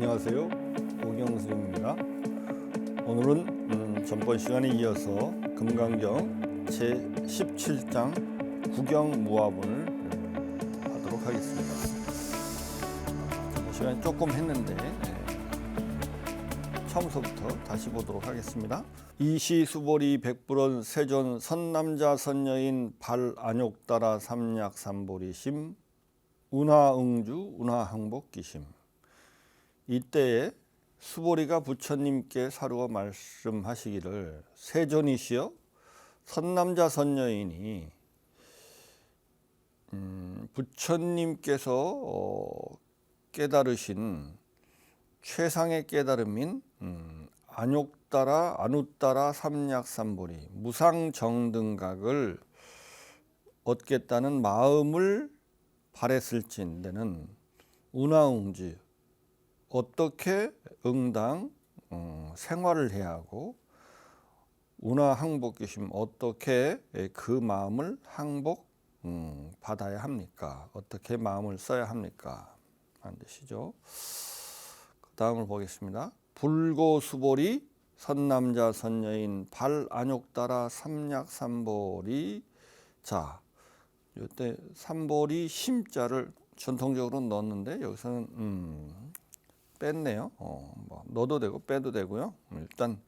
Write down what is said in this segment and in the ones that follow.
안녕하세요. 오경수입니다. 오늘은 전번 시간에 이어서 금강경 제17장 구경무화본을 하도록 하겠습니다. 전번 시간에 조금 했는데 처음부터 다시 보도록 하겠습니다. 이시수보리 백불원 세존 선남자 선여인 발안욕따라 삼약삼보리심 운하응주 운하항복기심. 이때에 수보리가 부처님께 사루어 말씀하시기를 세존이시여 선남자 선여인이 부처님께서 깨달으신 최상의 깨달음인 안욕따라 안우따라 삼약삼보리 무상정등각을 얻겠다는 마음을 바랬을진데는 운하응주 어떻게 응당 생활을 해야 하고 운하항복기심 어떻게 그 마음을 항복 받아야 합니까? 어떻게 마음을 써야 합니까? 하는 뜻이죠. 그 다음을 보겠습니다. 불고수보리 선남자 선여인 발안욕따라 삼약삼보리. 자, 이때 삼보리 심자를 전통적으로 넣었는데 여기서는 뺐네요. 뭐 넣어도 되고 빼도 되고요. 일단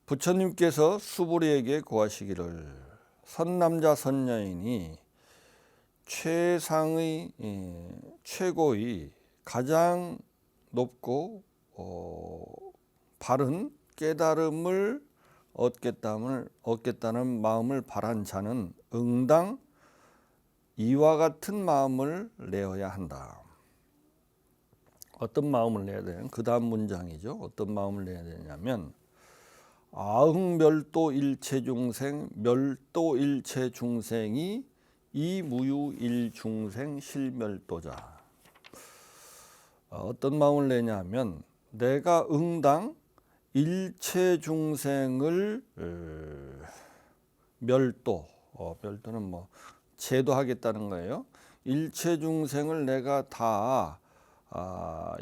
부처님께서 수보리에게 고하시기를 선남자 선여인이 최상의 최고의 가장 높고 바른 깨달음을 얻겠다는 마음을 바란 자는 응당 이와 같은 마음을 내어야 한다. 어떤 마음을 내야 되냐면 그 다음 문장이죠. 어떤 마음을 내야 되냐면 아흥멸도 일체중생 멸도 일체중생이 이무유일중생 실멸도자. 어떤 마음을 내냐면 내가 응당 일체중생을 멸도는 뭐 제도하겠다는 거예요. 일체중생을 내가 다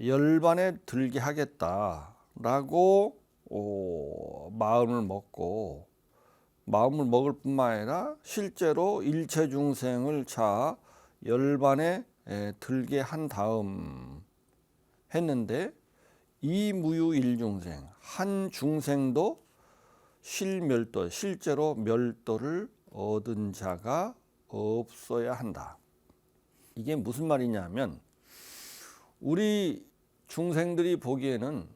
열반에 들게 하겠다라고 마음을 먹을 뿐만 아니라 실제로 일체중생을 열반에 들게 한 다음 했는데 이무유일중생 한 중생도 실멸도 실제로 멸도를 얻은 자가 없어야 한다. 이게 무슨 말이냐면 우리 중생들이 보기에는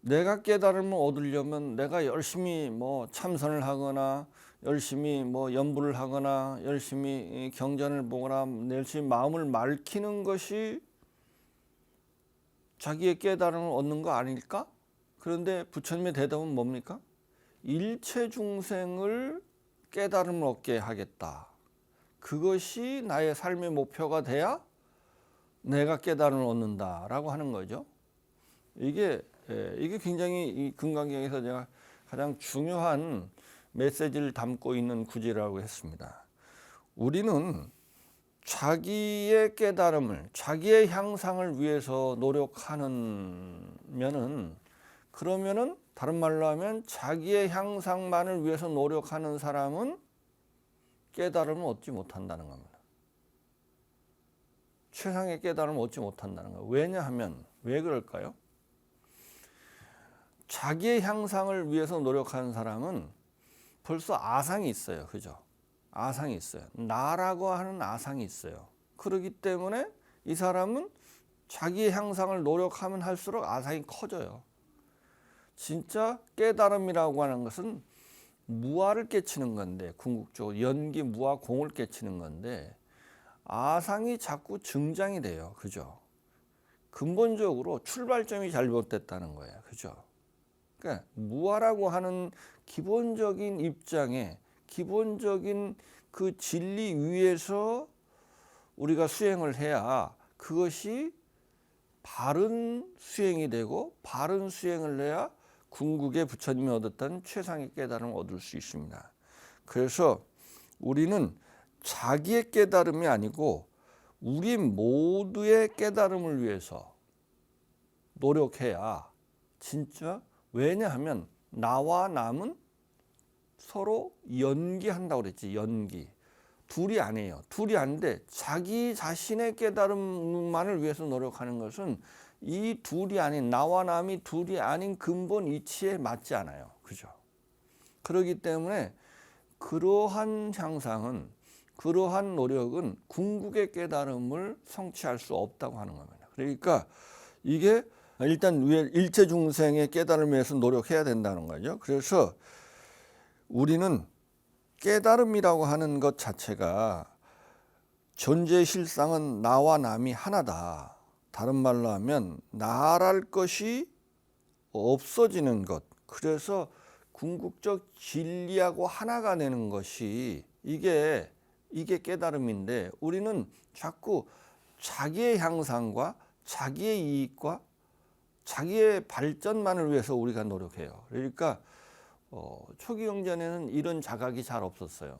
내가 깨달음을 얻으려면 내가 열심히 뭐 참선을 하거나 열심히 뭐 연부를 하거나 열심히 경전을 보거나 열심히 마음을 맑히는 것이 자기의 깨달음을 얻는 거 아닐까? 그런데 부처님의 대답은 뭡니까? 일체 중생을 깨달음을 얻게 하겠다. 그것이 나의 삶의 목표가 돼야 내가 깨달음을 얻는다라고 하는 거죠. 이게 굉장히 이 금강경에서 제가 가장 중요한 메시지를 담고 있는 구절이라고 했습니다. 우리는 자기의 깨달음을, 자기의 향상을 위해서 노력하면은 그러면은 다른 말로 하면 자기의 향상만을 위해서 노력하는 사람은 깨달음을 얻지 못한다는 겁니다. 최상의 깨달음을 얻지 못한다는 거예요. 왜냐하면 왜 그럴까요? 자기의 향상을 위해서 노력하는 사람은 벌써 아상이 있어요. 그죠? 아상이 있어요. 나라고 하는 아상이 있어요. 그렇기 때문에 이 사람은 자기의 향상을 노력하면 할수록 아상이 커져요. 진짜 깨달음이라고 하는 것은 무아를 깨치는 건데, 궁극적으로 연기 무아 공을 깨치는 건데 아상이 자꾸 증장이 돼요. 그죠? 근본적으로 출발점이 잘못됐다는 거예요. 그죠? 그러니까 무아라고 하는 기본적인 입장에 기본적인 그 진리 위에서 우리가 수행을 해야 그것이 바른 수행이 되고 바른 수행을 해야 궁극에 부처님이 얻었다는 최상의 깨달음을 얻을 수 있습니다. 그래서 우리는 자기의 깨달음이 아니고 우리 모두의 깨달음을 위해서 노력해야 진짜, 왜냐하면 나와 남은 서로 연기한다고 그랬지. 연기. 둘이 아니에요. 둘이 아닌데 자기 자신의 깨달음만을 위해서 노력하는 것은 이 둘이 아닌, 나와 남이 둘이 아닌 근본 이치에 맞지 않아요. 그죠? 그렇기 때문에 그러한 향상은, 그러한 노력은 궁극의 깨달음을 성취할 수 없다고 하는 겁니다. 그러니까 이게 일단 일체 중생의 깨달음을 위해서 노력해야 된다는 거죠. 그래서 우리는 깨달음이라고 하는 것 자체가 존재의 실상은 나와 남이 하나다. 다른 말로 하면 나랄 것이 없어지는 것. 그래서 궁극적 진리하고 하나가 되는 것이 이게 깨달음인데, 우리는 자꾸 자기의 향상과 자기의 이익과 자기의 발전만을 위해서 우리가 노력해요. 그러니까 초기 경전에는 이런 자각이 잘 없었어요.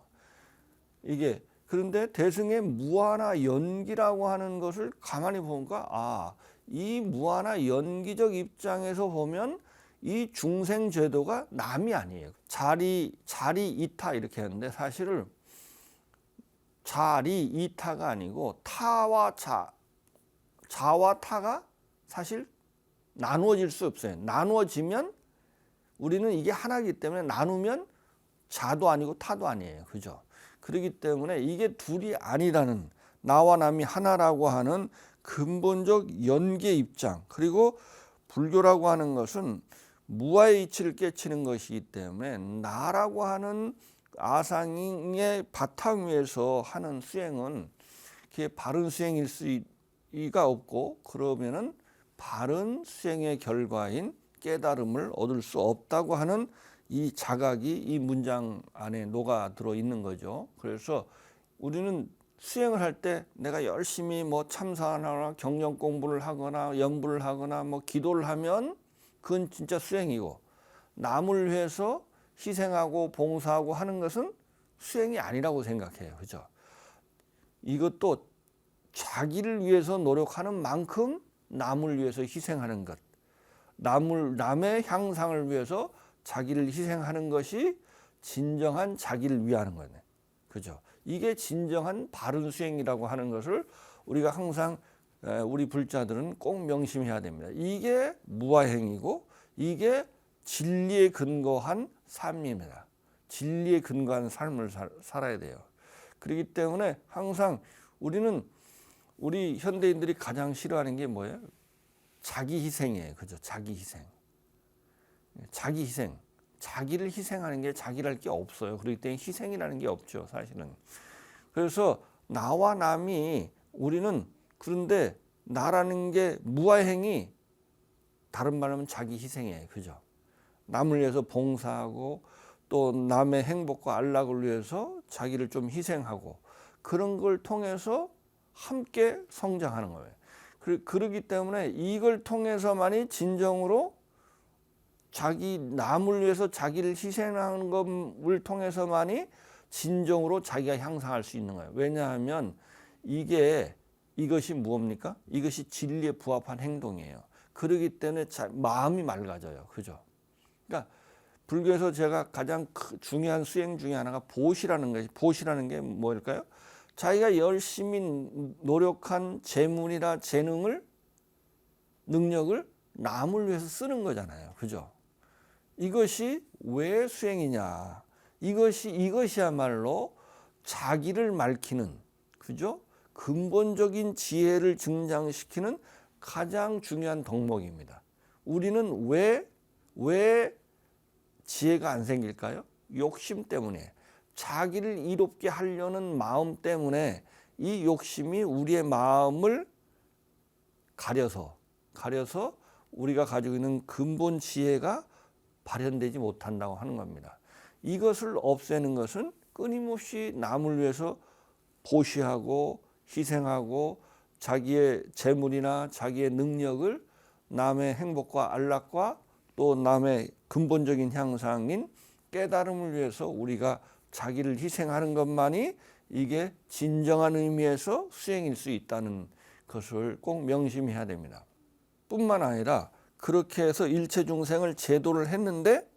그런데 대승의 무한화 연기라고 하는 것을 가만히 보니까 이 무한화 연기적 입장에서 보면 이 중생 제도가 남이 아니에요. 자리 이타 이렇게 하는데 사실은 자리 이타가 아니고 타와 자와 타가 사실 나누어질 수 없어요. 나누어지면 우리는 이게 하나이기 때문에 나누면 자도 아니고 타도 아니에요. 그죠? 그렇기 때문에 이게 둘이 아니라는, 나와 남이 하나라고 하는 근본적 연계의 입장, 그리고 불교라고 하는 것은 무아의 이치를 깨치는 것이기 때문에 나라고 하는 아상의 바탕 위에서 하는 수행은 그게 바른 수행일 수가 없고, 그러면은 바른 수행의 결과인 깨달음을 얻을 수 없다고 하는 이 자각이 이 문장 안에 녹아 들어 있는 거죠. 그래서 우리는 수행을 할 때 내가 열심히 뭐 참사하거나 경전 공부를 하거나 연부를 하거나 뭐 기도를 하면 그건 진짜 수행이고, 남을 위해서 희생하고 봉사하고 하는 것은 수행이 아니라고 생각해요. 그죠? 이것도 자기를 위해서 노력하는 만큼 남을 위해서 희생하는 것, 남의 향상을 위해서 자기를 희생하는 것이 진정한 자기를 위하는 거네. 그죠? 이게 진정한 바른 수행이라고 하는 것을 우리가 항상, 우리 불자들은 꼭 명심해야 됩니다. 이게 무아행이고 이게 진리에 근거한 삶입니다. 진리에 근거한 삶을 살아야 돼요. 그렇기 때문에 항상 우리 현대인들이 가장 싫어하는 게 뭐예요? 자기 희생이에요. 그죠? 자기 희생. 자기 희생. 자기를 희생하는 게 자기랄 게 없어요. 그렇기 때문에 희생이라는 게 없죠, 사실은. 그래서 나와 남이, 우리는, 그런데 나라는 게 무아행이 다른 말로 하면 자기 희생이에요. 그죠? 남을 위해서 봉사하고 또 남의 행복과 안락을 위해서 자기를 좀 희생하고, 그런 걸 통해서 함께 성장하는 거예요. 그러기 때문에 이걸 통해서만이 진정으로 남을 위해서 자기를 희생하는 것을 통해서만이 진정으로 자기가 향상할 수 있는 거예요. 왜냐하면 이것이 무엇입니까? 이것이 진리에 부합한 행동이에요. 그렇기 때문에 마음이 맑아져요. 그죠? 그러니까 불교에서 제가 가장 중요한 수행 중에 하나가 보시라는 것이, 보시라는 게 뭘까요? 자기가 열심히 노력한 재물이나 재능을, 능력을 남을 위해서 쓰는 거잖아요. 그죠? 이것이 왜 수행이냐? 이것이야말로 자기를 밝히는, 그죠? 근본적인 지혜를 증장시키는 가장 중요한 덕목입니다. 우리는 왜 지혜가 안 생길까요? 욕심 때문에. 자기를 이롭게 하려는 마음 때문에 이 욕심이 우리의 마음을 가려서 우리가 가지고 있는 근본 지혜가 발현되지 못한다고 하는 겁니다. 이것을 없애는 것은 끊임없이 남을 위해서 보시하고 희생하고 자기의 재물이나 자기의 능력을 남의 행복과 안락과 또 남의 근본적인 향상인 깨달음을 위해서 우리가 자기를 희생하는 것만이 이게 진정한 의미에서 수행일 수 있다는 것을 꼭 명심해야 됩니다. 뿐만 아니라 그렇게 해서 일체 중생을 제도를 했는데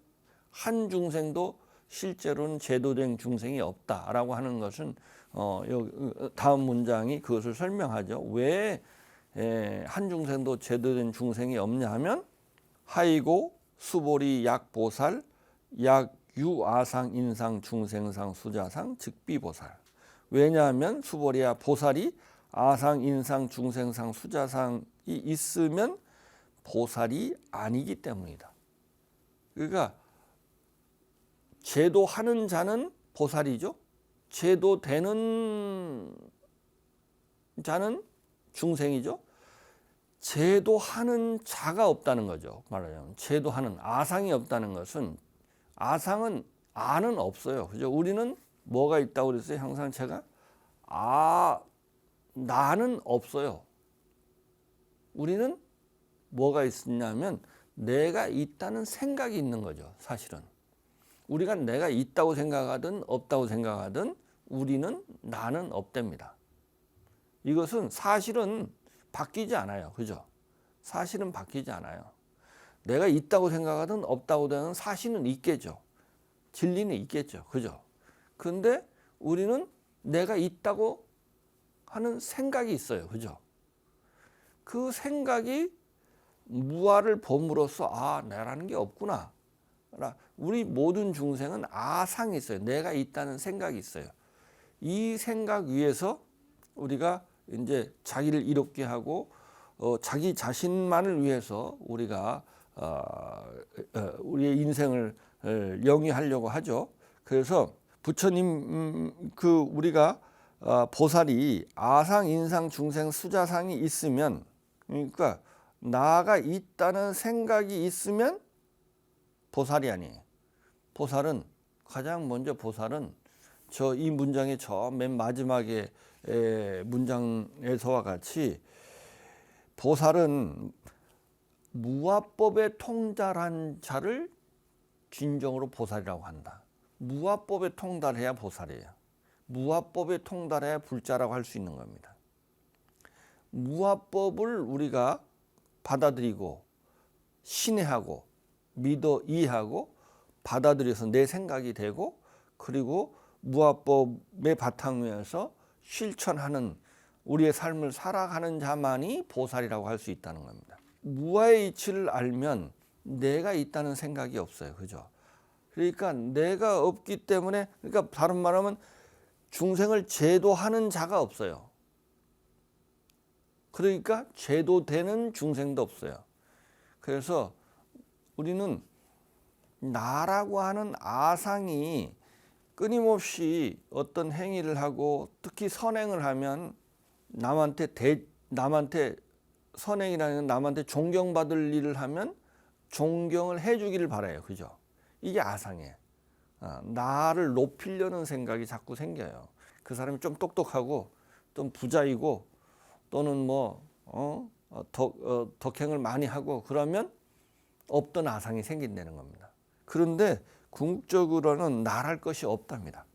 한 중생도 실제로는 제도된 중생이 없다라고 하는 것은 다음 문장이 그것을 설명하죠. 왜 한 중생도 제도된 중생이 없냐 하면 하이고 수보리 약보살 약유아상 인상 중생상 수자상 즉비보살. 왜냐하면 수보리야 보살이 아상 인상 중생상 수자상이 있으면 보살이 아니기 때문이다. 그러니까 제도하는 자는 보살이죠. 제도되는 자는 중생이죠. 제도하는 자가 없다는 거죠. 말하자면 제도하는 아상이 없다는 것은 아상은 아는 없어요. 그죠? 우리는 뭐가 있다고 그랬어요? 항상 제가 나는 없어요. 우리는 뭐가 있냐면 내가 있다는 생각이 있는 거죠. 사실은 우리가 내가 있다고 생각하든 없다고 생각하든 우리는 나는 없답니다. 이것은 사실은 바뀌지 않아요. 그죠? 사실은 바뀌지 않아요. 내가 있다고 생각하든 없다고 되는 사실은 있겠죠. 진리는 있겠죠. 그죠? 근데 우리는 내가 있다고 하는 생각이 있어요. 그죠? 그 생각이 무아를 봄으로써 나라는 게 없구나. 우리 모든 중생은 아상이 있어요. 내가 있다는 생각이 있어요. 이 생각 위에서 우리가 이제 자기를 이롭게 하고 자기 자신만을 위해서 우리가 우리의 인생을 영위하려고 하죠. 그래서 부처님 우리가 보살이 아상, 인상, 중생, 수자상이 있으면, 그러니까 나가 있다는 생각이 있으면 보살이 아니에요. 보살은 가장 먼저 보살은 이 문장의 저 맨 마지막에 문장에서와 같이 보살은 무아법에 통달한 자를 진정으로 보살이라고 한다. 무아법에 통달해야 보살이에요. 무아법에 통달해야 불자라고 할 수 있는 겁니다. 무아법을 우리가 받아들이고 신뢰하고 믿어 이해하고 받아들여서 내 생각이 되고 그리고 무아법의 바탕 위에서 실천하는 우리의 삶을 살아가는 자만이 보살이라고 할 수 있다는 겁니다. 무아의 이치를 알면 내가 있다는 생각이 없어요. 그죠? 그러니까 내가 없기 때문에, 그러니까 다른 말하면 중생을 제도하는 자가 없어요. 그러니까 제도되는 중생도 없어요. 그래서 우리는 나라고 하는 아상이 끊임없이 어떤 행위를 하고 특히 선행을 하면 남한테 선행이라는 남한테 존경받을 일을 하면 존경을 해주기를 바라요. 그죠? 이게 아상이에요. 나를 높이려는 생각이 자꾸 생겨요. 그 사람이 좀 똑똑하고 좀 부자이고 또는 덕행을 많이 하고 그러면 없던 아상이 생긴다는 겁니다. 그런데 궁극적으로는 나랄 것이 없답니다.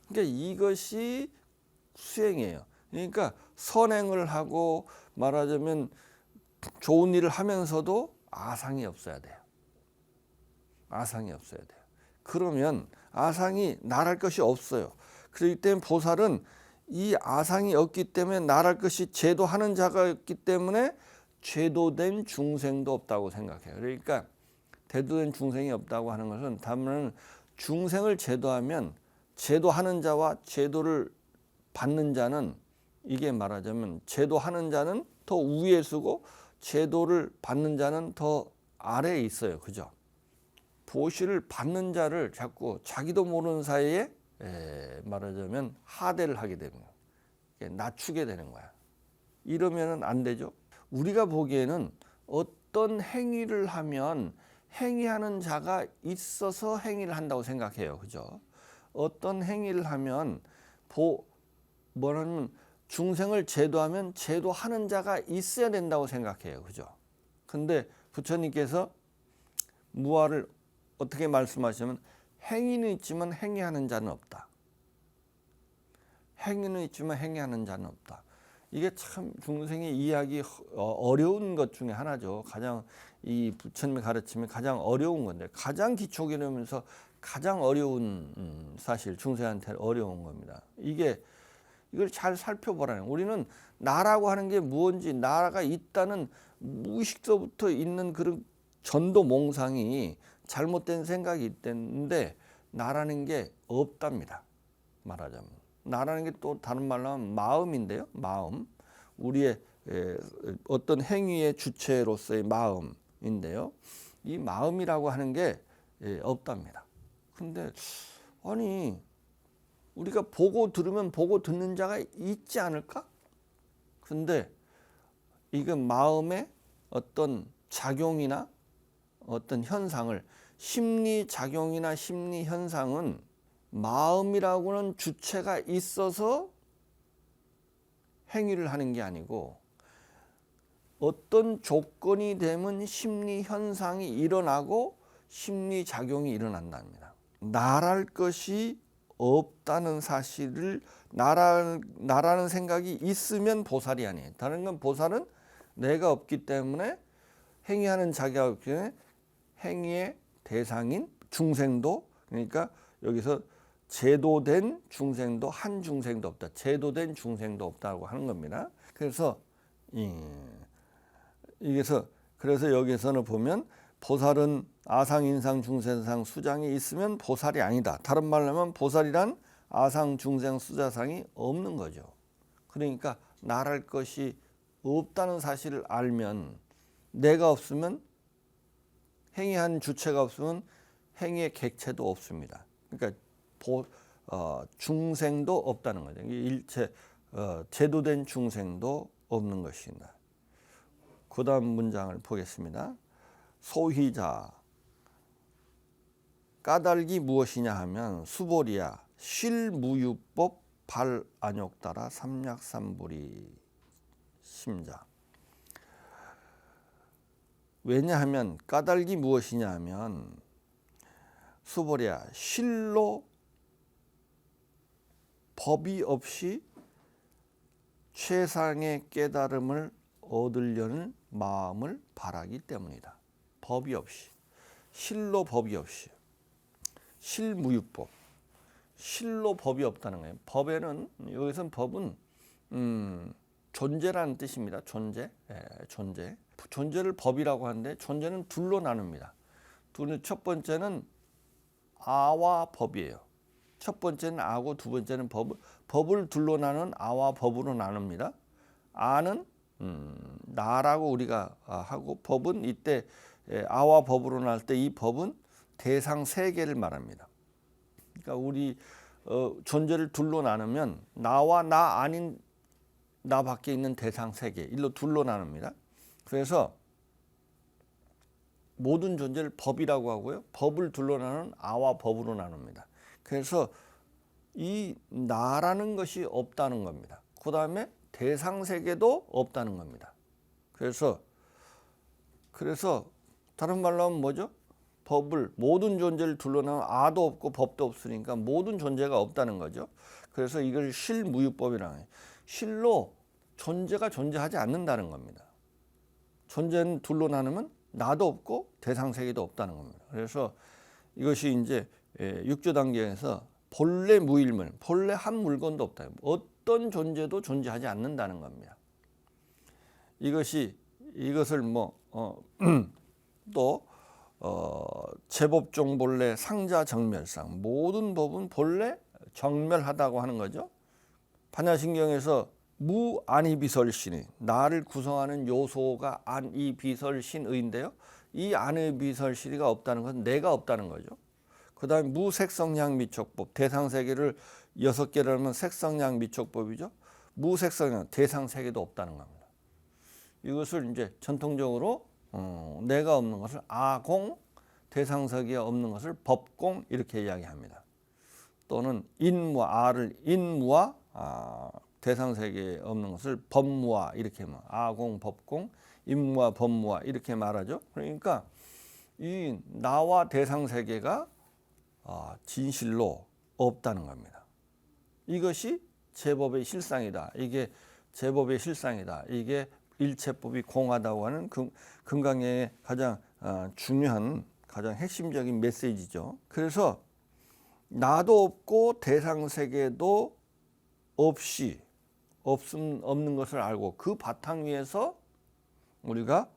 그러니까 이것이 수행이에요. 그러니까 선행을 하고 말하자면 좋은 일을 하면서도 아상이 없어야 돼요. 아상이 없어야 돼요. 그러면 아상이 나랄 것이 없어요. 그렇기 때문에 보살은 이 아상이 없기 때문에 나랄 것이 제도하는 자가 없기 때문에 제도된 중생도 없다고 생각해요. 그러니까 제도된 중생이 없다고 하는 것은 다만 중생을 제도하면 제도하는 자와 제도를 받는 자는 이게 말하자면 제도하는 자는 더 위에 서고 제도를 받는 자는 더 아래에 있어요. 그죠? 보시를 받는 자를 자꾸 자기도 모르는 사이에 말하자면 하대를 하게 되는 거예요. 낮추게 되는 거야. 이러면은 안 되죠. 우리가 보기에는 어떤 행위를 하면 행위하는 자가 있어서 행위를 한다고 생각해요. 그죠? 어떤 행위를 하면 뭐라면 중생을 제도하면 제도하는 자가 있어야 된다고 생각해요. 그죠? 근데 부처님께서 무아를 어떻게 말씀하시면 행위는 있지만 행위하는 자는 없다. 행위는 있지만 행위하는 자는 없다. 이게 참 중생이 이해하기 어려운 것 중에 하나죠. 가장 이 부처님의 가르침이 가장 어려운 건데, 가장 기초 개념에서 가장 어려운 사실 중생한테 어려운 겁니다. 이걸 잘 살펴보라는. 우리는 나라고 하는 게 무언지, 나라가 있다는 무의식서부터 있는 그런 전도 몽상이 잘못된 생각이 있는데, 나라는 게 없답니다. 말하자면 나라는 게 또 다른 말로 하면 마음인데요. 마음, 우리의 어떤 행위의 주체로서의 마음인데요. 이 마음이라고 하는 게 없답니다. 근데 아니, 우리가 보고 들으면 보고 듣는 자가 있지 않을까? 근데 이건 마음의 어떤 작용이나 어떤 현상을, 심리 작용이나 심리 현상은 마음이라고는 주체가 있어서 행위를 하는 게 아니고, 어떤 조건이 되면 심리 현상이 일어나고 심리 작용이 일어난답니다. 나랄 것이 없다는 사실을, 나라는 생각이 있으면 보살이 아니에요. 다른 건, 보살은 내가 없기 때문에 행위하는 자기가 없기 때문에 행위의 대상인 중생도, 그러니까 여기서 제도된 중생도, 한 중생도 없다. 제도된 중생도 없다고 하는 겁니다. 그래서 그래서 여기서는 보면 보살은 아상, 인상, 중생상, 수장이 있으면 보살이 아니다. 다른 말로 하면 보살이란 아상, 중생, 수자상이 없는 거죠. 그러니까 나랄 것이 없다는 사실을 알면, 내가 없으면, 행위한 주체가 없으면 행위의 객체도 없습니다. 그러니까 중생도 없다는 거죠. 일체 제도된 중생도 없는 것입니다. 그 다음 문장을 보겠습니다. 소희자, 까닭이 무엇이냐 하면 수보리야 실무유법 발안욕따라 삼약삼불이 심자. 왜냐하면 까닭이 무엇이냐 하면 수보리야 실로 법이 없이 최상의 깨달음을 얻으려는 마음을 바라기 때문이다. 법이 없이, 실로 법이 없이, 실무유법, 실로 법이 없다는 거예요. 법에는, 여기서는 법은 존재라는 뜻입니다. 존재, 존재. 존재를 법이라고 하는데, 존재는 둘로 나눕니다. 첫 번째는 아와 법이에요. 첫 번째는 아고 두 번째는 법을 둘로 나눈 아와 법으로 나눕니다. 아는 나라고 우리가 하고, 법은 이때 아와 법으로 나눌 때 이 법은 대상 세 개를 말합니다. 그러니까 우리 존재를 둘로 나누면 나와 나 아닌 나 밖에 있는 대상 세 개, 일로 둘로 나눕니다. 그래서 모든 존재를 법이라고 하고요. 법을 둘로 나누는 아와 법으로 나눕니다. 그래서 이 나라는 것이 없다는 겁니다. 그 다음에 대상 세계도 없다는 겁니다. 그래서 다른 말로 하면 뭐죠? 모든 존재를 둘러나는 아도 없고 법도 없으니까 모든 존재가 없다는 거죠. 그래서 이걸 실무유법이라고 해요. 실로 존재가 존재하지 않는다는 겁니다. 존재는 둘로 나누면 나도 없고 대상 세계도 없다는 겁니다. 그래서 이것이 이제 육조 단계에서 본래 무일물, 본래 한 물건도 없다. 어떤 존재도 존재하지 않는다는 겁니다. 이것을 또 제법종 본래 상자 정멸상, 모든 법은 본래 정멸하다고 하는 거죠. 반야신경에서 무안이비설신이, 나를 구성하는 요소가 안이비설신의인데요. 이 안이비설신이가 없다는 것은 내가 없다는 거죠. 그 다음에 무색성량 미촉법, 대상세계를 6개를 하면 색성량 미촉법이죠. 무색성량, 대상세계도 없다는 겁니다. 이것을 이제 전통적으로 내가 없는 것을 아공, 대상세계에 없는 것을 법공 이렇게 이야기합니다. 또는 인무와 대상세계에 없는 것을 법무화 이렇게 아공, 법공, 인무와 법무화 이렇게 말하죠. 그러니까 이 나와 대상세계가 진실로 없다는 겁니다. 이것이 제법의 실상이다. 이게 제법의 실상이다. 이게 일체법이 공하다고 하는 금강경의 가장 중요한 가장 핵심적인 메시지죠. 그래서 나도 없고 대상세계도 없는 것을 알고 그 바탕 위에서 우리가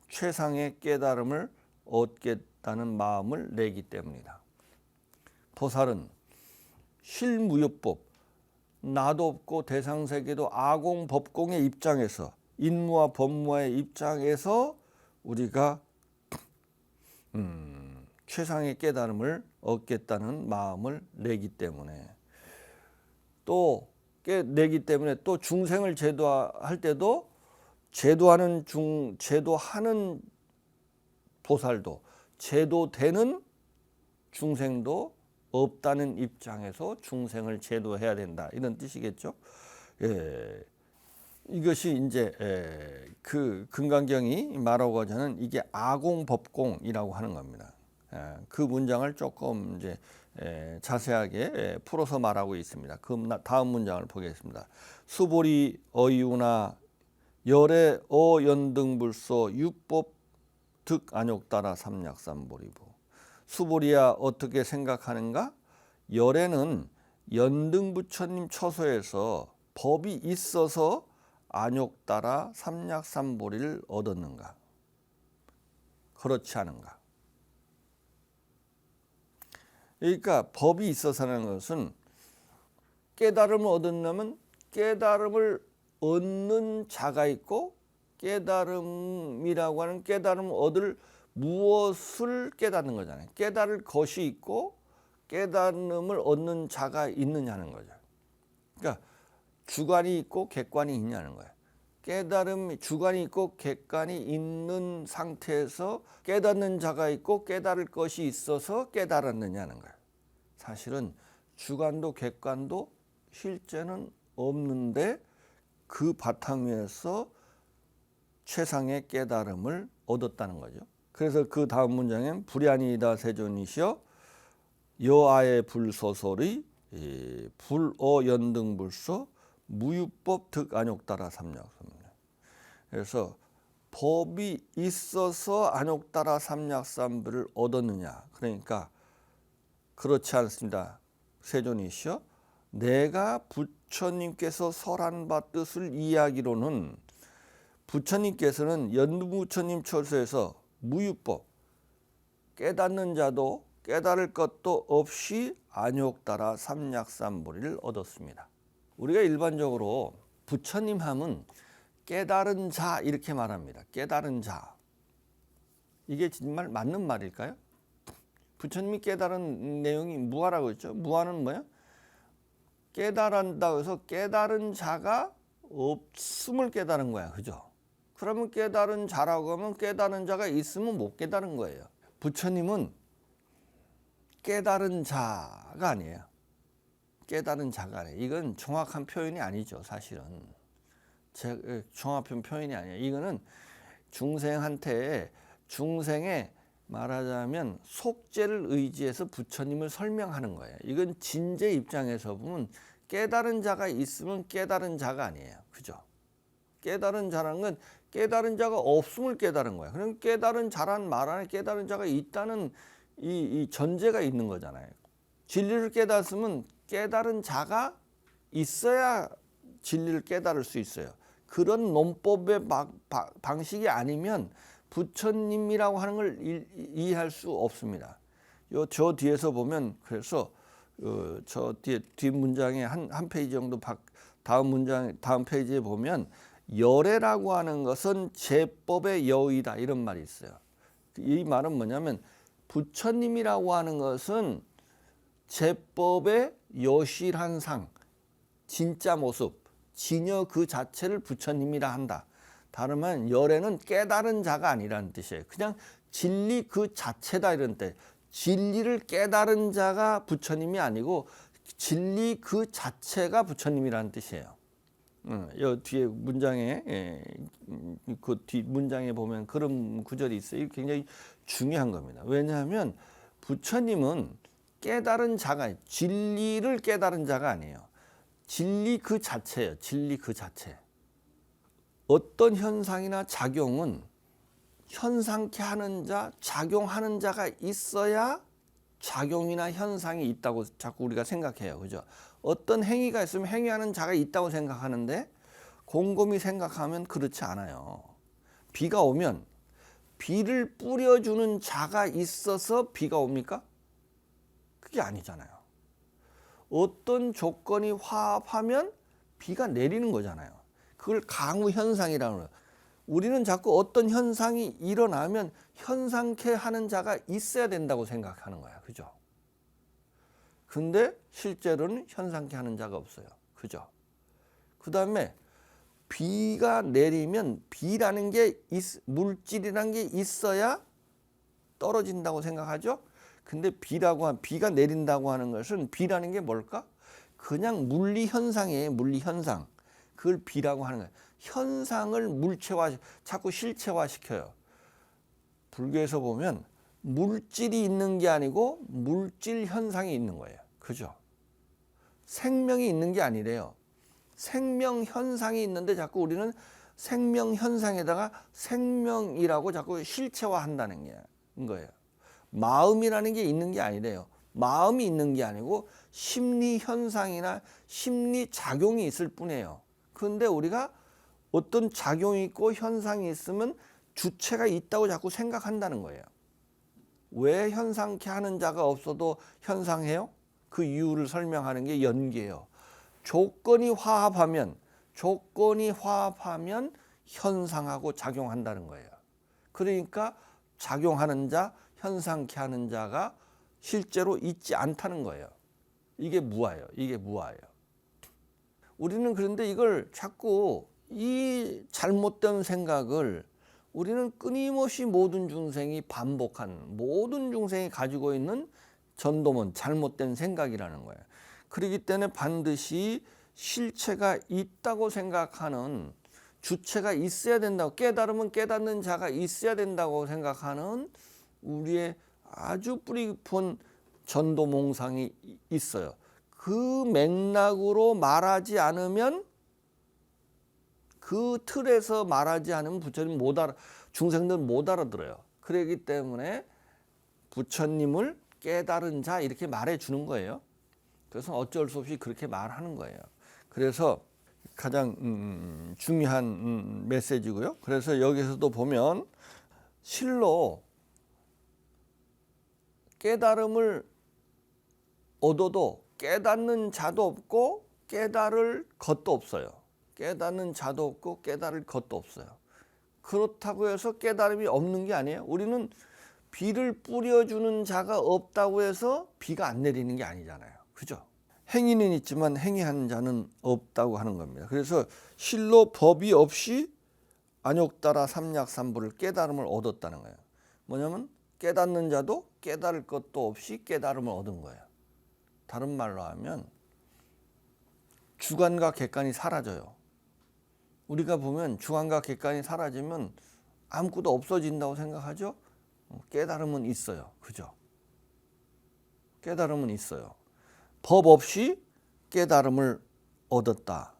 최상의 깨달음을 얻겠다는 마음을 내기 때문이다. 보살은 실무효법, 나도 없고 대상세계도 아공법공의 입장에서, 인무와 법무와의 입장에서 우리가 최상의 깨달음을 얻겠다는 마음을 내기 때문에, 또 중생을 제도할 때도 제도하는 보살도, 제도되는 중생도 없다는 입장에서 중생을 제도해야 된다, 이런 뜻이겠죠. 이것이 이제 그 금강경이 말하고자 하는 이게 아공법공이라고 하는 겁니다. 그 문장을 조금 이제 자세하게 풀어서 말하고 있습니다. 그 다음 문장을 보겠습니다. 수보리 어이우나 열애 어연등불소 육법 득 안욕따라 삼약삼보리부. 수보리야 어떻게 생각하는가? 열애는 연등부처님 처소에서 법이 있어서 안욕따라 삼약삼보리를 얻었는가? 그렇지 않은가? 그러니까 법이 있어서라는 것은 깨달음을 얻으려면 깨달음을 얻는 자가 있고, 깨달음이라고 하는 깨달음을 얻을 무엇을 깨닫는 거잖아요. 깨달을 것이 있고 깨달음을 얻는 자가 있느냐는 거죠. 그러니까 주관이 있고 객관이 있냐는 거예요. 깨달음, 주관이 있고 객관이 있는 상태에서 깨닫는 자가 있고 깨달을 것이 있어서 깨달았느냐는 거예요. 사실은 주관도 객관도 실제는 없는데 그 바탕 위에서 최상의 깨달음을 얻었다는 거죠. 그래서 그 다음 문장엔 불야니이다 세존이시여 여아의 불소설의 불어연등불소 무유법 득 안욕따라 삼약삼. 그래서 법이 있어서 안욕따라 삼약삼불을 얻었느냐? 그러니까 그렇지 않습니다. 세존이시여, 내가 부처님께서 설한 바 뜻을 이해하기로는 부처님께서는 연등부처님 처소에서 무유법, 깨닫는 자도 깨달을 것도 없이 안욕따라 삼약삼보리를 얻었습니다. 우리가 일반적으로 부처님 하면 깨달은 자 이렇게 말합니다. 깨달은 자. 이게 정말 맞는 말일까요? 부처님이 깨달은 내용이 무아라고 했죠. 무아는 뭐야? 깨달은다고 해서 깨달은 자가 없음을 깨달은 거야. 그죠? 그러면 깨달은 자라고 하면 깨달은 자가 있으면 못 깨달은 거예요. 부처님은 깨달은 자가 아니에요. 깨달은 자가 아니에요. 이건 정확한 표현이 아니죠. 사실은. 정확한 표현이 아니에요. 이거는 중생한테, 중생의 말하자면 속죄를 의지해서 부처님을 설명하는 거예요. 이건 진제 입장에서 보면 깨달은 자가 있으면 깨달은 자가 아니에요. 그죠? 깨달은 자라는 건 깨달은 자가 없음을 깨달은 거야. 그럼 깨달은 자란 말 안에 깨달은 자가 있다는 이 전제가 있는 거잖아요. 진리를 깨닫으면 깨달은 자가 있어야 진리를 깨달을 수 있어요. 그런 논법의 방식이 아니면 부처님이라고 하는 걸 이해할 수 없습니다. 저 뒤에서 보면, 그래서 저 뒤 문장에 한 페이지 정도 다음 페이지에 보면 열애라고 하는 것은 제법의 여의다, 이런 말이 있어요. 이 말은 뭐냐면 부처님이라고 하는 것은 제법의 여실한 상, 진짜 모습, 진여 그 자체를 부처님이라 한다. 다르면 열애는 깨달은 자가 아니라는 뜻이에요. 그냥 진리 그 자체다, 이런 뜻. 진리를 깨달은 자가 부처님이 아니고 진리 그 자체가 부처님이라는 뜻이에요. 이 뒤에 문장에, 그 뒤 문장에 보면 그런 구절이 있어요. 이게 굉장히 중요한 겁니다. 왜냐하면 부처님은 깨달은 자가, 진리를 깨달은 자가 아니에요. 진리 그 자체예요. 진리 그 자체. 어떤 현상이나 작용은 현상케 하는 자, 작용하는 자가 있어야 작용이나 현상이 있다고 자꾸 우리가 생각해요. 그죠? 어떤 행위가 있으면 행위하는 자가 있다고 생각하는데 곰곰이 생각하면 그렇지 않아요. 비가 오면 비를 뿌려주는 자가 있어서 비가 옵니까? 그게 아니잖아요. 어떤 조건이 화합하면 비가 내리는 거잖아요. 그걸 강우현상이라고 해요. 우리는 자꾸 어떤 현상이 일어나면 현상케 하는 자가 있어야 된다고 생각하는 거야. 그죠? 근데 실제로는 현상케 하는 자가 없어요. 그죠? 그 다음에 비가 내리면 비라는 게 물질이라는 게 있어야 떨어진다고 생각하죠. 근데 비가 내린다고 하는 것은 비라는 게 뭘까? 그냥 물리 현상이에요. 물리 현상. 그걸 비라고 하는 거예요. 현상을 물체화, 자꾸 실체화 시켜요. 불교에서 보면 물질이 있는 게 아니고 물질 현상이 있는 거예요. 그죠? 생명이 있는 게 아니래요. 생명 현상이 있는데 자꾸 우리는 생명 현상에다가 생명이라고 자꾸 실체화 한다는 거예요. 마음이라는 게 있는 게 아니래요. 마음이 있는 게 아니고 심리 현상이나 심리 작용이 있을 뿐이에요. 그런데 우리가 어떤 작용이 있고 현상이 있으면 주체가 있다고 자꾸 생각한다는 거예요. 왜 현상케 하는 자가 없어도 현상해요? 그 이유를 설명하는 게 연계예요. 조건이 화합하면 현상하고 작용한다는 거예요. 그러니까 작용하는 자, 현상케 하는 자가 실제로 있지 않다는 거예요. 이게 무아예요. 이게 무아예요. 우리는 그런데 이걸 자꾸 이 잘못된 생각을 우리는 끊임없이 모든 중생이 가지고 있는 전도문, 잘못된 생각이라는 거예요. 그렇기 때문에 반드시 실체가 있다고 생각하는 주체가 있어야 된다고, 깨달으면 깨닫는 자가 있어야 된다고 생각하는 우리의 아주 뿌리 깊은 전도 몽상이 있어요. 그 맥락으로 말하지 않으면, 그 틀에서 말하지 않으면 부처님 중생들 못 알아들어요. 그렇기 때문에 부처님을 깨달은 자 이렇게 말해 주는 거예요. 그래서 어쩔 수 없이 그렇게 말하는 거예요. 그래서 가장 중요한 메시지고요. 그래서 여기서도 보면 실로 깨달음을 얻어도 깨닫는 자도 없고 깨달을 것도 없어요. 깨닫는 자도 없고 깨달을 것도 없어요. 그렇다고 해서 깨달음이 없는 게 아니에요. 우리는 비를 뿌려주는 자가 없다고 해서 비가 안 내리는 게 아니잖아요. 그죠? 행위는 있지만 행위하는 자는 없다고 하는 겁니다. 그래서 실로 법이 없이 안욕따라 삼약삼부를 깨달음을 얻었다는 거예요. 뭐냐면 깨닫는 자도 깨달을 것도 없이 깨달음을 얻은 거예요. 다른 말로 하면 주관과 객관이 사라져요. 우리가 보면 주관과 객관이 사라지면 아무것도 없어진다고 생각하죠? 깨달음은 있어요. 그죠? 깨달음은 있어요. 법 없이 깨달음을 얻었다.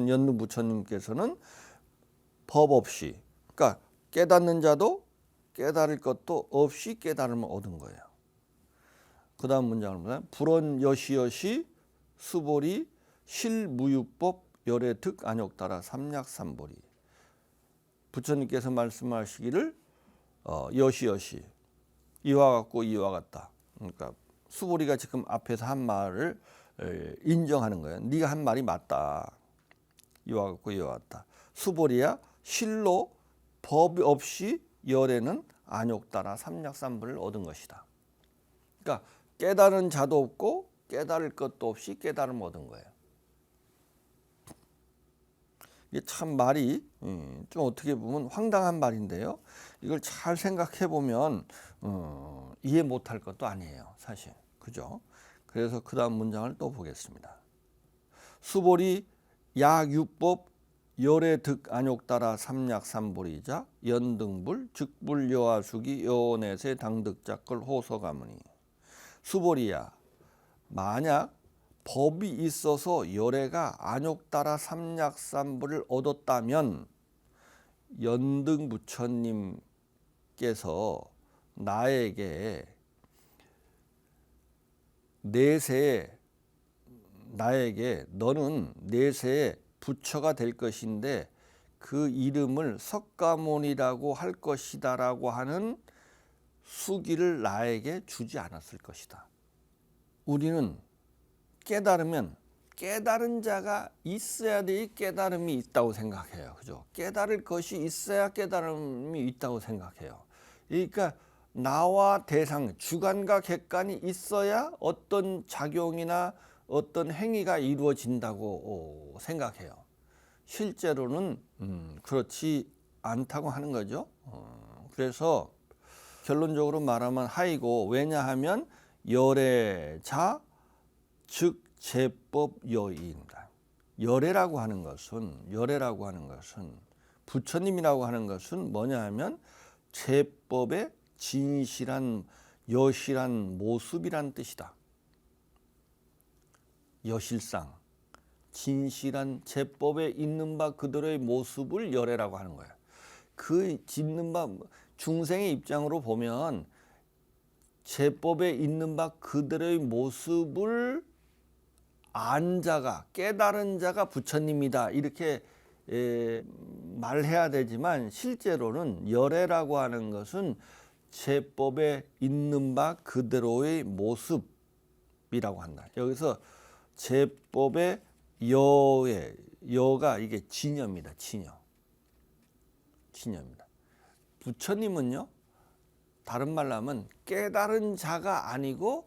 연두 부처님께서는 법 없이, 그러니까 깨닫는 자도 깨달을 것도 없이 깨달음을 얻은 거예요. 그 다음 문장을 보면 불언 여시여시 수보리 실무육법 열애득 안욕따라 삼약삼보리. 부처님께서 말씀하시기를 여시여시, 이와 같고 이와 같다. 그러니까 수보리가 지금 앞에서 한 말을 인정하는 거예요. 네가 한 말이 맞다. 이와 같고 이와 같다. 수보리야 실로 법 없이 열애는 안욕따라 삼약삼보를 얻은 것이다. 그러니까 깨달은 자도 없고 깨달을 것도 없이 깨달음을 얻은 거예요. 이게 참 말이 좀 어떻게 보면 황당한 말인데요. 이걸 잘 생각해 보면 이해 못할 것도 아니에요, 사실. 그죠? 그래서 그 다음 문장을 또 보겠습니다. 수보리 야육법 열애득 안욕따라 삼약삼보리자 연등불 즉불 여하수기 여넷의 당득작걸 호서가문이. 수보리야, 만약 법이 있어서 열애가 안욕따라 삼약삼부를 얻었다면 연등 부처님께서 나에게 내세에 나에게 너는 내세에 부처가 될 것인데 그 이름을 석가모니라고 할 것이다 라고 하는 수기를 나에게 주지 않았을 것이다. 우리는 깨달으면 깨달은 자가 있어야 돼 깨달음이 있다고 생각해요. 그죠? 깨달을 것이 있어야 깨달음이 있다고 생각해요. 그러니까 나와 대상, 주관과 객관이 있어야 어떤 작용이나 어떤 행위가 이루어진다고 생각해요. 실제로는 그렇지 않다고 하는 거죠. 그래서 결론적으로 말하면 하이고, 왜냐하면 열애자 즉 제법여의입니다. 열애라고 하는 것은 부처님이라고 하는 것은 뭐냐 하면 제법의 진실한 여실한 모습이란 뜻이다. 여실상 진실한 제법에 있는 바 그대로의 모습을 열애라고 하는 거예요. 그 짓는 바 중생의 입장으로 보면 제법에 있는 바 그대로의 모습을 안 자가, 깨달은 자가 부처님이다 이렇게 말해야 되지만, 실제로는 열애라고 하는 것은 제법에 있는 바 그대로의 모습이라고 한다. 여기서 제법의 여가 이게 진여입니다. 진여입니다. 부처님은요, 다른 말로 하면 깨달은 자가 아니고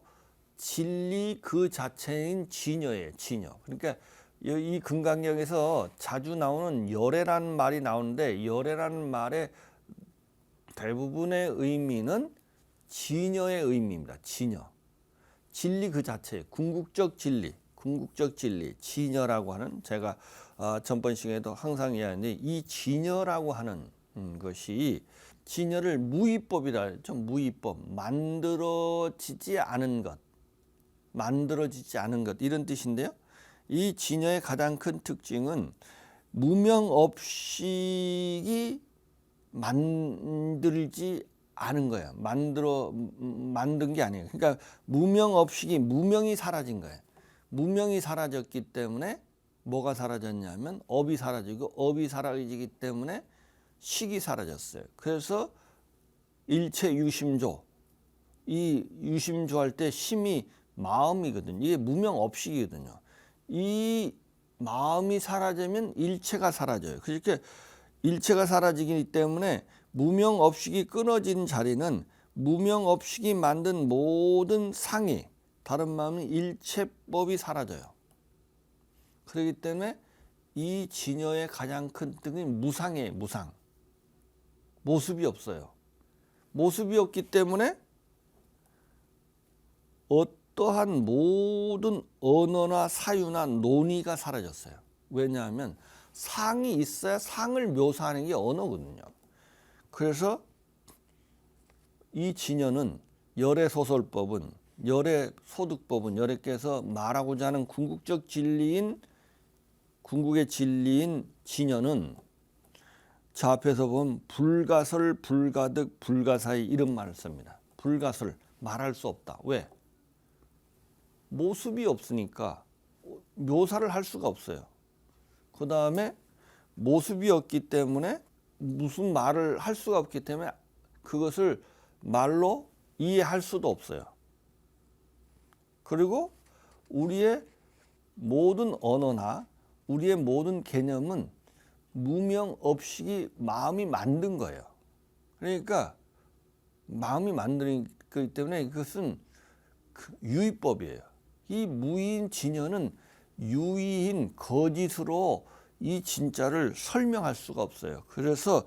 진리 그 자체인 진여예요. 진여. 그러니까 이 금강경에서 자주 나오는 열애라는 말이 나오는데, 열애라는 말의 대부분의 의미는 진여의 의미입니다. 진여. 진리 그 자체, 궁극적 진리, 진여라고 하는, 제가 전번 시간에도 항상 이야기했는데, 이 진여라고 하는 것이 진여를 무위법이라 했죠. 무위법, 만들어지지 않은 것 이런 뜻인데요. 이 진여의 가장 큰 특징은 무명업식이 만들지 않은 거예요. 만든 게 아니에요. 그러니까 무명업식이, 무명이 사라진 거예요. 무명이 사라졌기 때문에 뭐가 사라졌냐면 업이 사라지고, 업이 사라지기 때문에 식이 사라졌어요. 그래서 일체 유심조, 이 유심조 할 때 심이 마음이거든요. 이게 무명업식이거든요. 이 마음이 사라지면 일체가 사라져요. 그러니까 일체가 사라지기 때문에 무명업식이 끊어진 자리는 무명업식이 만든 모든 상이, 다른 말은 일체법이 사라져요. 그렇기 때문에 이 진여의 가장 큰 뜻이 무상이에요. 무상. 모습이 없어요. 모습이 없기 때문에 어떠한 모든 언어나 사유나 논의가 사라졌어요. 왜냐하면 상이 있어야 상을 묘사하는 게 언어거든요. 그래서 이 진여는 열애소설법은, 열애소득법은, 열애께서 말하고자 하는 궁극적 진리인, 궁극의 진리인 진여는 자 앞에서 보면 불가설, 불가득, 불가사의 이런 말을 씁니다. 불가설, 말할 수 없다. 왜? 모습이 없으니까 묘사를 할 수가 없어요. 그 다음에 모습이 없기 때문에 무슨 말을 할 수가 없기 때문에 그것을 말로 이해할 수도 없어요. 그리고 우리의 모든 언어나 우리의 모든 개념은 무명업식이 마음이 만든 거예요. 그러니까 마음이 만든 거기 때문에 그것은 유의법이에요. 이 무의인 진여는 유의인 거짓으로 이 진짜를 설명할 수가 없어요. 그래서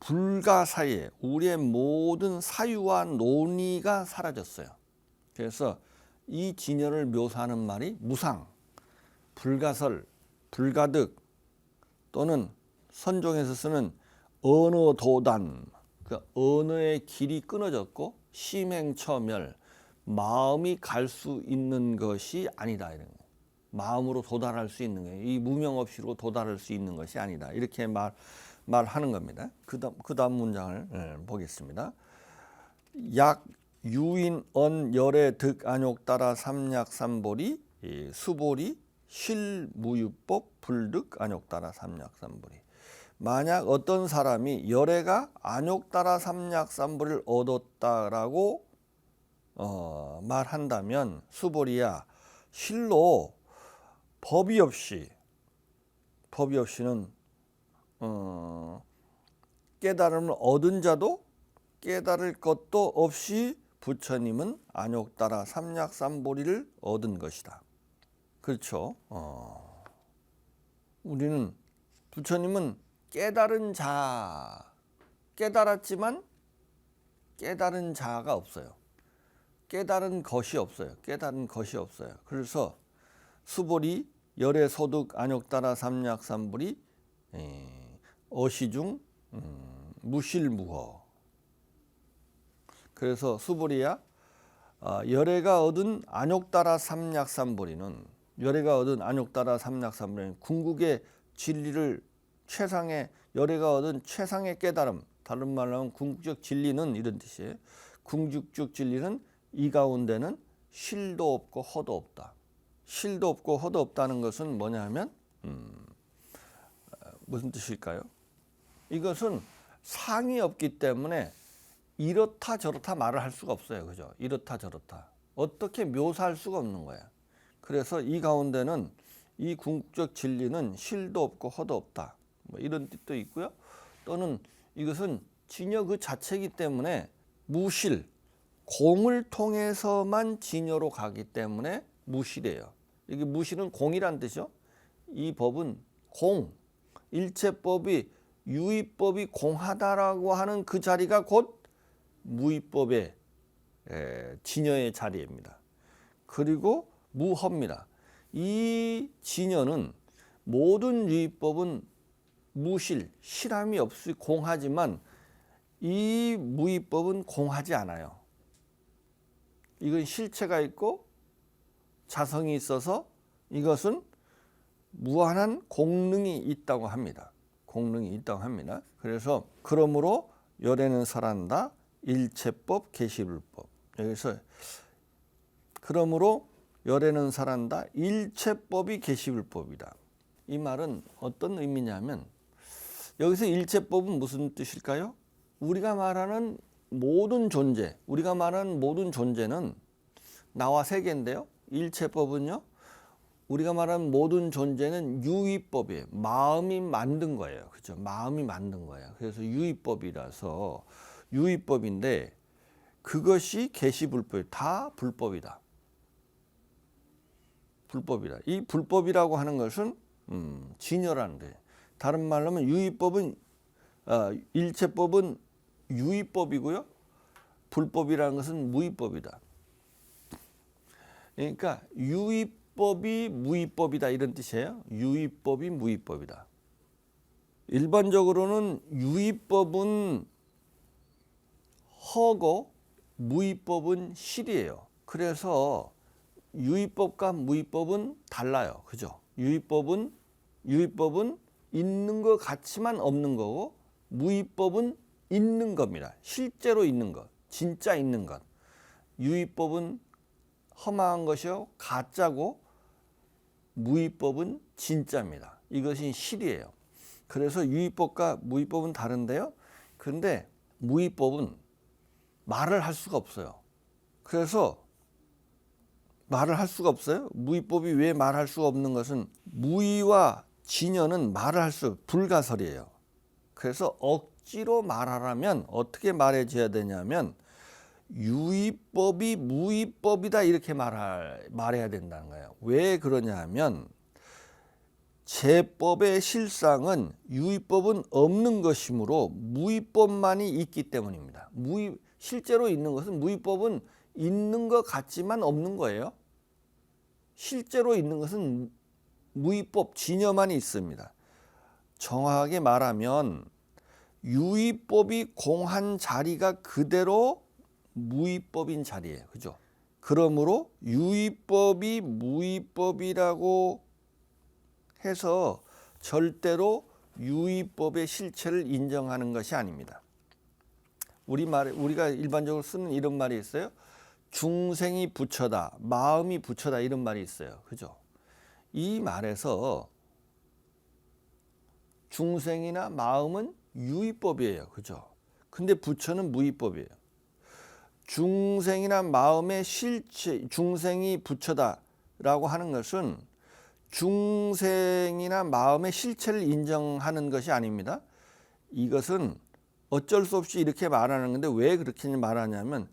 불가사의 우리의 모든 사유와 논의가 사라졌어요. 그래서 이 진여를 묘사하는 말이 무상, 불가설, 불가득, 또는 선종에서 쓰는 언어도단, 그 언어의 길이 끊어졌고 심행처멸, 마음이 갈 수 있는 것이 아니다 이런 거예요. 마음으로 도달할 수 있는 거예요. 이 무명 없이로 도달할 수 있는 것이 아니다. 이렇게 말하는 겁니다. 그다음 문장을 보겠습니다. 약 유인 언 열의 득 안욕 따라 삼약 삼보리 수보리 실무유법 불득 안욕 따라 삼약 삼보리. 만약 어떤 사람이 열애가 안욕 따라 삼약 삼보리를 얻었다라고 말한다면 수보리야 실로 법이 없이는 깨달음을 얻은 자도 깨달을 것도 없이 부처님은 안욕 따라 삼약 삼보리를 얻은 것이다. 그렇죠. 우리는 부처님은 깨달은 자, 깨달았지만 깨달은 자가 없어요. 깨달은 것이 없어요. 깨달은 것이 없어요. 그래서 수보리 열의 소득 안욕 따라 삼약 삼보리 어시중 무실무허. 그래서 수보리야 열애가 얻은 안욕 따라 삼약 삼보리는 열애가 얻은 안욕 따라 삼약 삼보리는 궁극의 진리를 최상의 열애가 얻은 최상의 깨달음, 다른 말로 하면 궁극적 진리는 이런 뜻이에요. 궁극적 진리는 이 가운데는 실도 없고 허도 없다. 실도 없고 허도 없다는 것은 뭐냐 하면 무슨 뜻일까요? 이것은 상이 없기 때문에 이렇다 저렇다 말을 할 수가 없어요. 그죠? 이렇다 저렇다. 어떻게 묘사할 수가 없는 거야. 그래서 이 가운데는 이 궁극적 진리는 실도 없고 허도 없다. 뭐 이런 뜻도 있고요. 또는 이것은 진여 그 자체이기 때문에 무실, 공을 통해서만 진여로 가기 때문에 무실이에요. 이게 무실은 공이란 뜻이죠. 이 법은 공, 일체법이 유의법이 공하다라고 하는 그 자리가 곧 무의법의 진여의 자리입니다. 그리고 무허입니다. 이 진여는 모든 유의법은 무실, 실함이 없이 공하지만 이 무의법은 공하지 않아요. 이건 실체가 있고 자성이 있어서 이것은 무한한 공능이 있다고 합니다. 공능이 있다고 합니다. 그래서 그러므로 열애는 설한다. 일체법 계시불법. 여기서 그러므로 열애는 설한다. 일체법이 계시불법이다. 이 말은 어떤 의미냐면 여기서 일체법은 무슨 뜻일까요? 우리가 말하는 모든 존재, 우리가 말하는 모든 존재는 나와 세계인데요. 일체법은요. 우리가 말하는 모든 존재는 유의법이에요. 마음이 만든 거예요. 그죠? 마음이 만든 거예요. 그래서 유의법이라서 유의법인데 그것이 계시불법이에요. 다 불법이다. 불법이다. 이 불법이라고 하는 것은 진여라는 거예요. 다른 말로 하면 유의법은 일체법은 유의법이고요. 불법이라는 것은 무의법이다. 그러니까 유의법이 무의법이다 이런 뜻이에요. 유의법이 무의법이다. 일반적으로는 유의법은 허고 무의법은 실이에요. 그래서 유의법과 무의법은 달라요. 그죠? 유의법은 있는 것 같지만 없는 거고 무의법은 있는 겁니다. 실제로 있는 것, 진짜 있는 것. 유의법은 허망한 것이요 가짜고 무의법은 진짜입니다. 이것이 실이에요. 그래서 유의법과 무의법은 다른데요. 그런데 무의법은 말을 할 수가 없어요. 그래서 말을 할 수가 없어요. 무의법이 왜 말할 수가 없는 것은 무의와 진여는 말을 할 수 불가설이에요. 그래서 억지로 말하라면 어떻게 말해줘야 되냐면 유의법이 무의법이다 이렇게 말해야 된다는 거예요. 왜 그러냐 하면 제법의 실상은 유의법은 없는 것이므로 무의법만이 있기 때문입니다. 실제로 있는 것은 무의법은 있는 것 같지만 없는 거예요. 실제로 있는 것은 무의법, 진여만이 있습니다. 정확하게 말하면 유의법이 공한 자리가 그대로 무의법인 자리예요. 그죠? 그러므로 유의법이 무의법이라고 해서 절대로 유의법의 실체를 인정하는 것이 아닙니다. 우리가 일반적으로 쓰는 이런 말이 있어요. 중생이 부처다, 마음이 부처다, 이런 말이 있어요. 그죠? 이 말에서 중생이나 마음은 유의법이에요. 그죠? 근데 부처는 무의법이에요. 중생이나 마음의 실체, 중생이 부처다라고 하는 것은 중생이나 마음의 실체를 인정하는 것이 아닙니다. 이것은 어쩔 수 없이 이렇게 말하는 건데, 왜 그렇게 말하냐면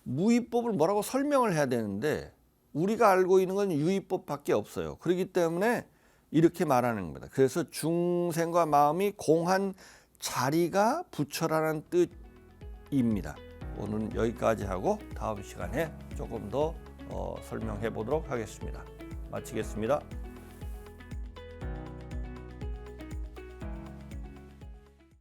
무의법을 뭐라고 설명을 해야 되는데 우리가 알고 있는 건 유의법밖에 없어요. 그렇기 때문에 이렇게 말하는 겁니다. 그래서 중생과 마음이 공한 자리가 부처라는 뜻입니다. 오늘은 여기까지 하고 다음 시간에 조금 더 설명해 보도록 하겠습니다. 마치겠습니다.